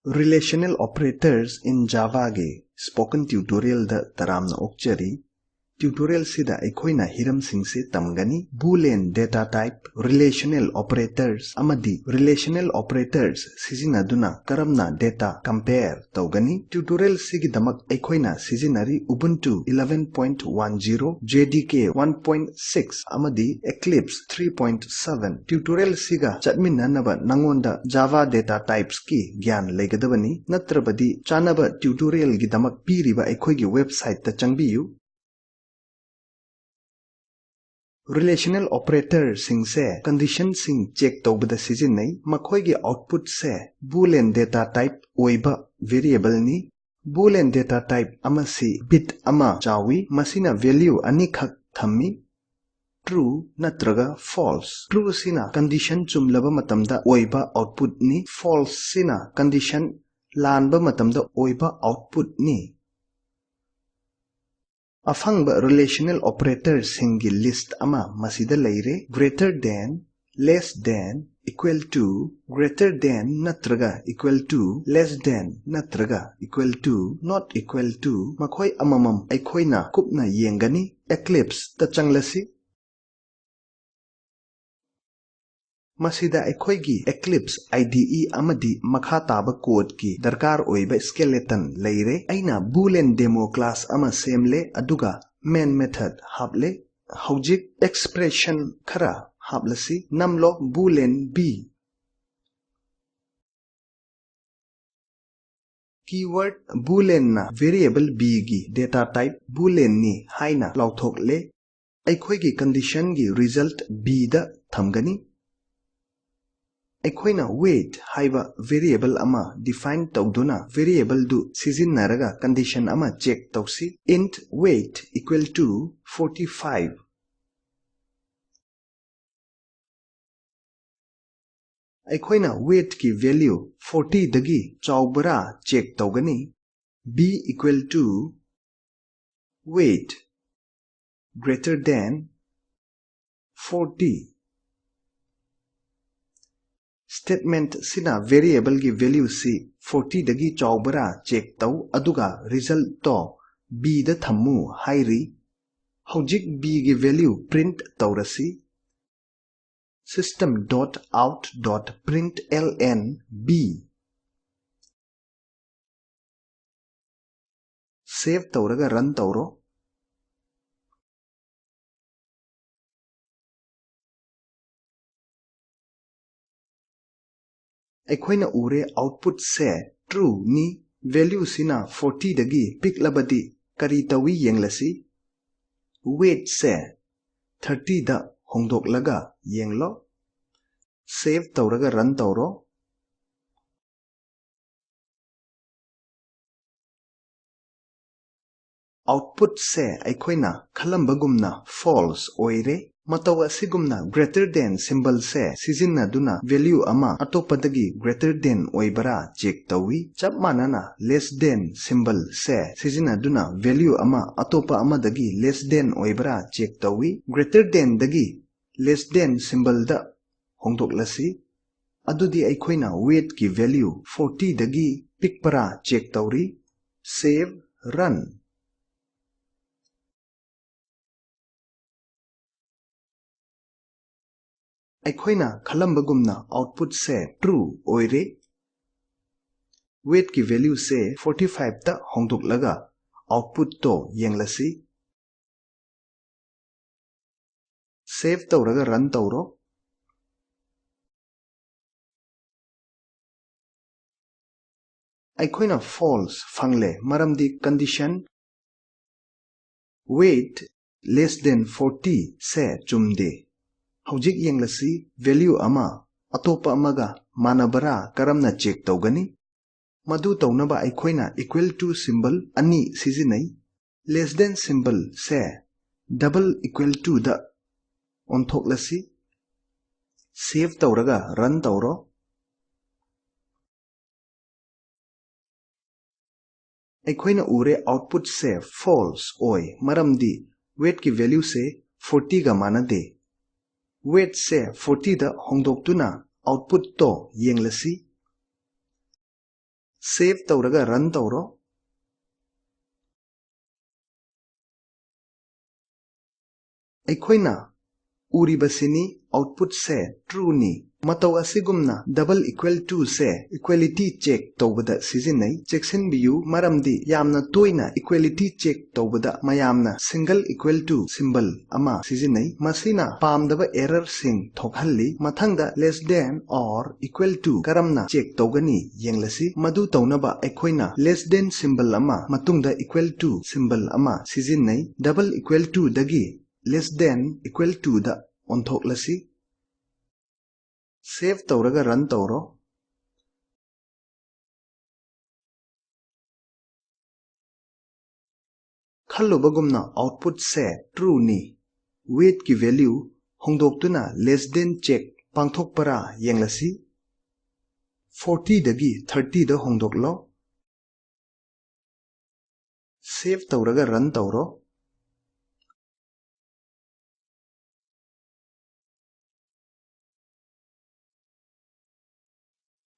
Relational operators in Java ge spoken tutorial da taramna okchari. Tutorial sida aikoina hiram singse tamgani boolean data type relational operators amadi relational operators sizinaduna karamna data compare tawgani tutorial sigi damak aikoina sizinari Ubuntu 11.10 JDK 1.6 amadi Eclipse 3.7 tutorial siga chatminanaba nangonda Java data types ki gyan legadabani natrabadi chanaba tutorial gi damak piriba aikoigi website ta changbiyu. Relational operator sing se condition sing check tawbada sizinai makhoi gi output se boolean data type oiba variable ni boolean data type amasi bit ama chawi masina value ani khak thammi true natraga false true sina condition chumlaba matamda oiba output ni false sina condition lanba matamda oiba output ni Afangba relational operators hingi list ama masida leire greater than, less than, equal to, greater than natraga equal to, less than natraga equal to, not equal to, makhoi amamam aikoina kupna yengani Eclipse ta changlasi. Masida aikoigi Eclipse IDE amadi makha taba code ki darkar oiba skeleton leire aina boolean demo class ama semle aduga main method hable hojik expression khara hablasi namlo boolean b keyword boolean na variable b gi data type boolean ni haina lauthok le aikoigi condition gi result b da thamgani Aikoina weight haiba variable ama define tawduna variable du sizinnaraga condition ama check tawsi int weight equal to 45 Aikoina weight ki value 40 dagi chawbara check tawgani b equal to weight greater than 40 Statement sina variable gi value si 40 dagi chawbara check taw aduga result to b da thammu hairi hojik b gi value print tawrasi system.out.println b save tawraga run tawro Aikoina ure output se true ni value sina 40 dagi piklabadi kari tawi yenglasi weight se 30 da hongdoklaga yenglo save tawraga run tawro output se aikoina khalambagumna false oire Matawa sigumna greater than symbol se sizinnaduna value ama atopadagi greater than oibara check tawi chap manana less than symbol se sizinnaduna value ama atopa amadagi less than oibara check tawi greater than dagi less than symbol da hongdoklasi adudi aikoina weight ki value 40 dagi pikpara check tawri save run Aikoina khalambagumna output se true oire weight ki value se 45 ta hongdoklaga output to yenglasi save tawraga run tawro Aikoina false fangle maramdi condition weight less than 40 se chumde Hojik yenglasi value ama atopa amaga manabara karamna check tawgani madu tawnaba aikoina equal to symbol ani sizinai less than symbol se double equal to da onthoklasi save tawraga run tawro aikoina ure output se false oi maramdi weight ki value se 40 ga manade weight se 40 da hongdoktuna output to yenglasi Save tawraga run tawro. Aikoina uribasini output se true ni. Mataw asigumna double equal to se equality check tawbada sizinai. Checksin biyu maramdi yamna toina equality check tawbada mayamna single equal to symbol ama sizinai. Masina pamdaba error sing thokhalli. Mathangda less than or equal to karamna check tawgani yenglasi. Madu tawnaba aikoina less than symbol ama matungda equal to symbol ama sizinai. Double equal to dagi less than equal to da onthoklasi. Save tawraga run tawro. Khallubagumna output se true ni. Weight ki value hongdoktuna less than check pangthokpara yenglasi. 40 dagi 30 da hongdoklo. Save tawraga run tawro.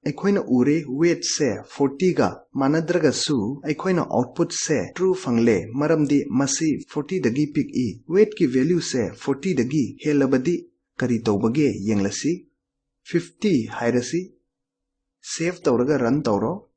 Aikoina ure weight se 40 ga manadraga su aikoina output se true fangle maramdi masi 40 dagi pick e. Weight ki value se 40 dagi helabadi kari tawbage yenglasi. 50 hairasi. Save tawraga run tawro.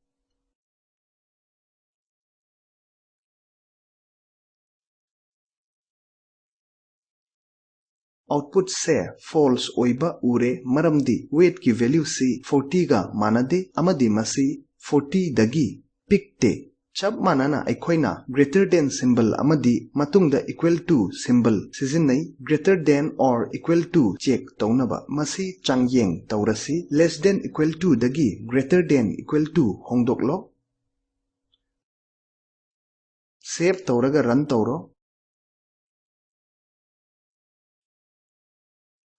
Output se false oiba ure maramdi weight ki value si 40 ga manade amadi masi 40 dagi pikte. Chap manana aikoina greater than symbol amadi matungda equal to symbol sizinai greater than or equal to check tawnaba masi changyeng tawrasi. Less than equal to dagi greater than equal to hongdoklo. Save tawraga run tawro.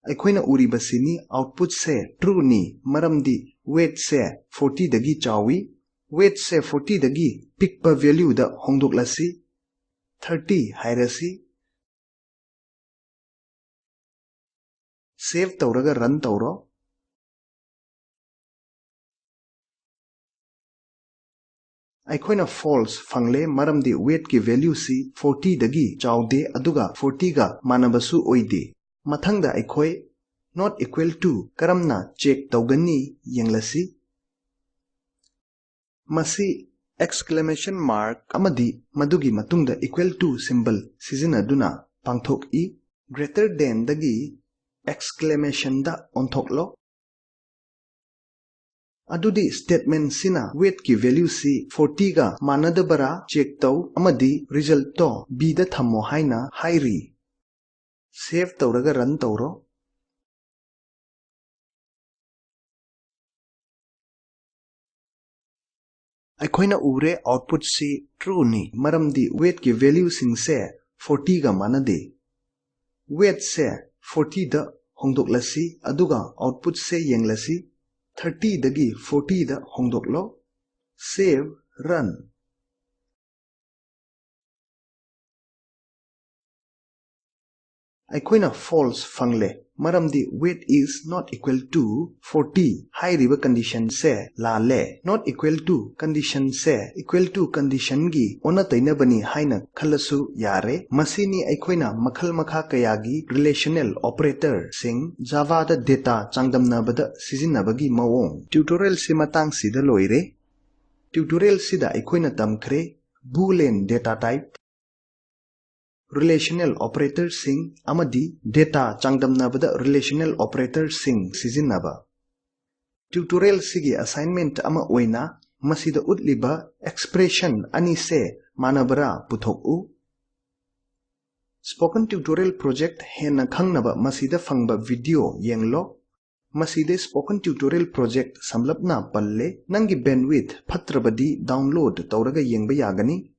Aikoina uribasini output se true ni maramdi weight se 40 dagi chawi. Weight se 40 dagi pikpa value da hongdoklasi. 30 hairasi. Save tawraga run tawro. Aikoina false fangle maramdi weight ki value si 40 dagi chawde aduga 40 ga manabasu oide. Mathangda aikoi not equal to karamna check tawgani yenglasi. Masi exclamation mark amadi madugi matungda equal to symbol sizinaduna pangthok I. Greater than dagi exclamation da onthoklo. Adudi statement sina weight ki value si 40 ga manadabara check taw amadi result to b da thammo haina hairi. Save tawraga run tawro. Aikoina ure output si true ni maramdi weight ki value sing se 40 ga manade. Weight se 40 da hongdoklasi aduga output se yenglasi. 30 dagi 40 da hongdoklo. Save run. Aikoina false fangle maramdi weight is not equal to 40 hairiba condition se lale. Not equal to condition se equal to condition gi ona tainabani haina khalasu yare. Masini aikoina makhal makha kayagi relational operator sing Java da data changdamnabada sizinabagi mawong. Tutorial si matang sida loire. Tutorial sida aikoina tamkhre boolean data type, relational operator sing amadi data changdamnabada relational operator sing sizinaba. Tutorial sigi assignment ama oina masida utliba expression ani se manabara puthoku. Spoken tutorial project hena khangnaba masida fangba video yenglo. Maside spoken tutorial project samlapna palle nangi bandwidth phatrabadi download tawraga yengba yagani.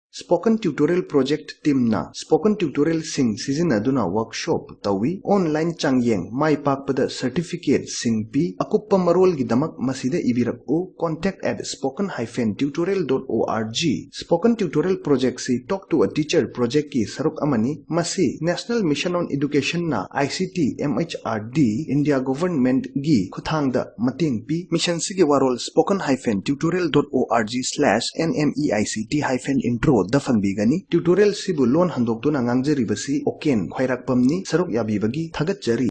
Spoken Tutorial Project Team na Spoken Tutorial Sing sizinaduna workshop tawi online changyeng mai pakpada certificate sing pi akuppa marol gidamak masida ibirak o contact@spoken-tutorial.org. Spoken Tutorial Project si Talk to a Teacher project ki saruk amani masi National Mission on Education na ICT MHRD India Government gi kuthangda mating pi mission sige warol spoken-tutorial.org/nmeict-intro da fangbigani tutorial sibu lon handok to na ngangjari basi oken khwairak pamni saruk yabi bagi thagat jari